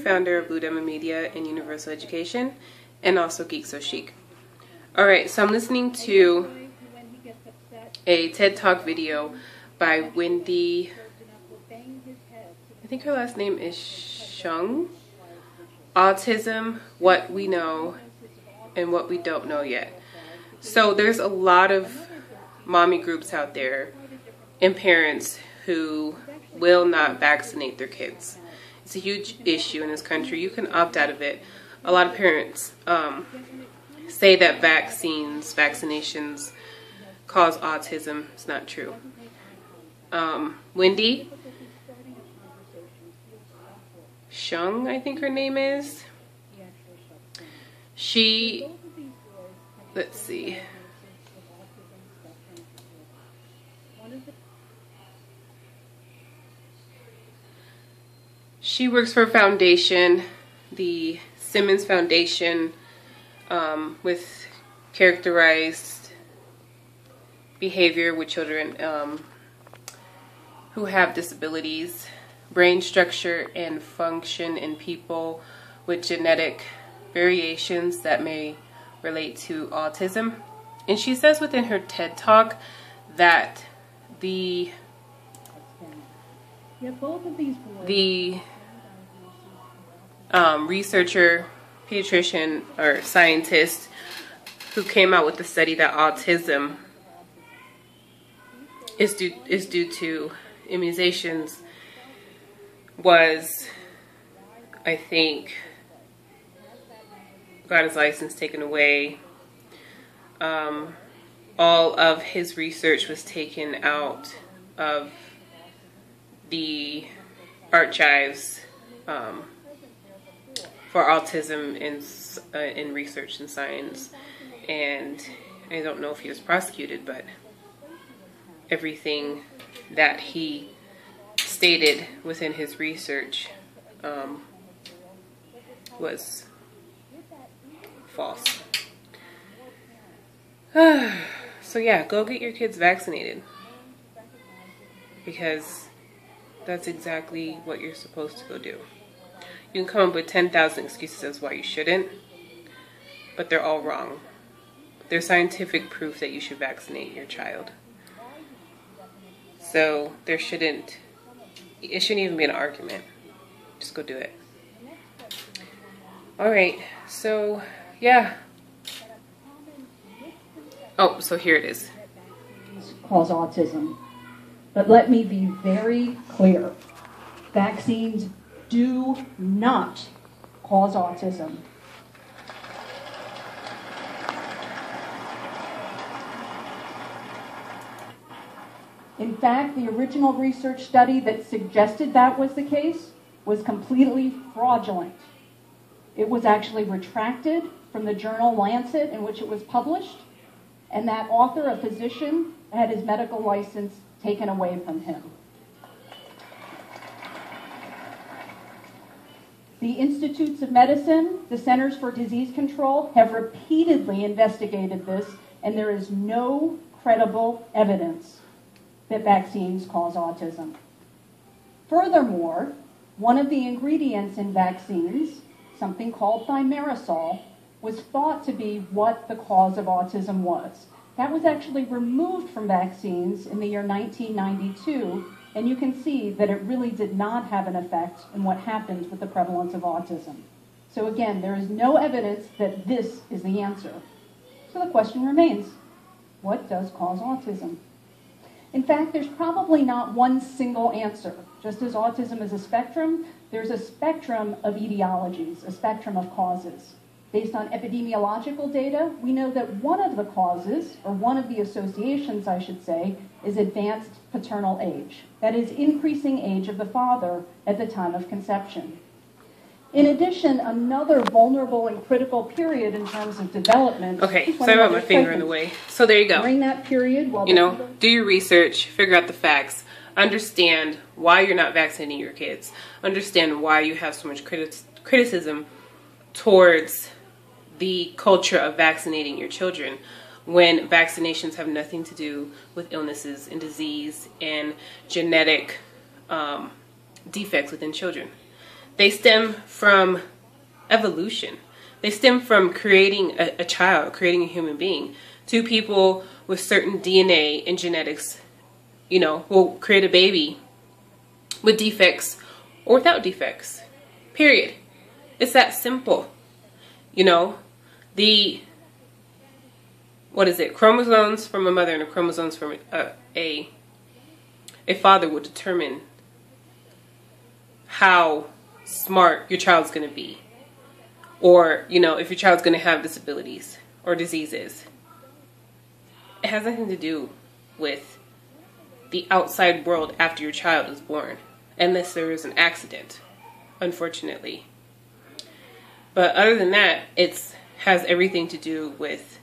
founder of Blue Diamond Media and Universal Education, and also Geek So Chic. Alright, so I'm listening to a TED Talk video by Wendy, I think her last name is Chung. Autism, What We Know and What We Don't Know Yet. So there's a lot of mommy groups out there and parents who will not vaccinate their kids. It's a huge issue in this country. You can opt out of it. A lot of parents say that vaccinations cause autism. It's not true. Wendy Chung, I think her name is. Let's see. She works for a foundation, the Simmons Foundation, with characterized behavior with children who have disabilities, brain structure and function in people with genetic variations that may relate to autism. And she says within her TED Talk that the researcher, pediatrician, or scientist who came out with the study that autism is due to immunizations was, I think, got his license taken away. All of his research was taken out of the archives for autism in research and science, and I don't know if he was prosecuted, but everything that he stated within his research was false. So yeah, go get your kids vaccinated, because that's exactly what you're supposed to go do. You can come up with 10,000 excuses as why you shouldn't, but they're all wrong. There's scientific proof that you should vaccinate your child. So it shouldn't even be an argument. Just go do it. Alright, so yeah. Oh, so here it is. Cause autism. But let me be very clear. Vaccines do not cause autism. In fact, the original research study that suggested that was the case was completely fraudulent. It was actually retracted from the journal Lancet in which it was published, and that author, a physician, had his medical license taken away from him. The Institutes of Medicine, the Centers for Disease Control, have repeatedly investigated this, and there is no credible evidence that vaccines cause autism. Furthermore, one of the ingredients in vaccines, something called thimerosal, was thought to be what the cause of autism was. That was actually removed from vaccines in the year 1992, and you can see that it really did not have an effect in what happened with the prevalence of autism. So again, there is no evidence that this is the answer. So the question remains, what does cause autism? In fact, there's probably not one single answer. Just as autism is a spectrum, there's a spectrum of etiologies, a spectrum of causes. Based on epidemiological data, we know that one of the causes, or one of the associations, I should say, is advanced paternal age. That is, increasing age of the father at the time of conception. In addition, another vulnerable and critical period in terms of development. Okay, sorry about my finger in the way. So there you go. During that period, do your research, figure out the facts, understand why you're not vaccinating your kids, understand why you have so much criticism towards the culture of vaccinating your children, when vaccinations have nothing to do with illnesses and disease and genetic defects within children. They stem from evolution. They stem from creating a child, creating a human being. Two people with certain DNA and genetics, you know, will create a baby with defects or without defects. Period. It's that simple. You know, chromosomes from a mother and the chromosomes from a father will determine how smart your child's going to be. Or, you know, if your child's going to have disabilities or diseases. It has nothing to do with the outside world after your child is born. Unless there is an accident, unfortunately. But other than that, it has everything to do with,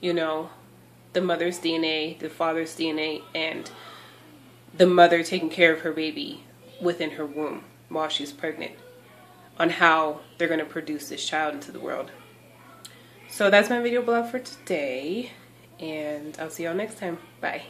you know, the mother's DNA, the father's DNA, and the mother taking care of her baby within her womb while she's pregnant, on how they're going to produce this child into the world. So that's my video blog for today, and I'll see y'all next time. Bye.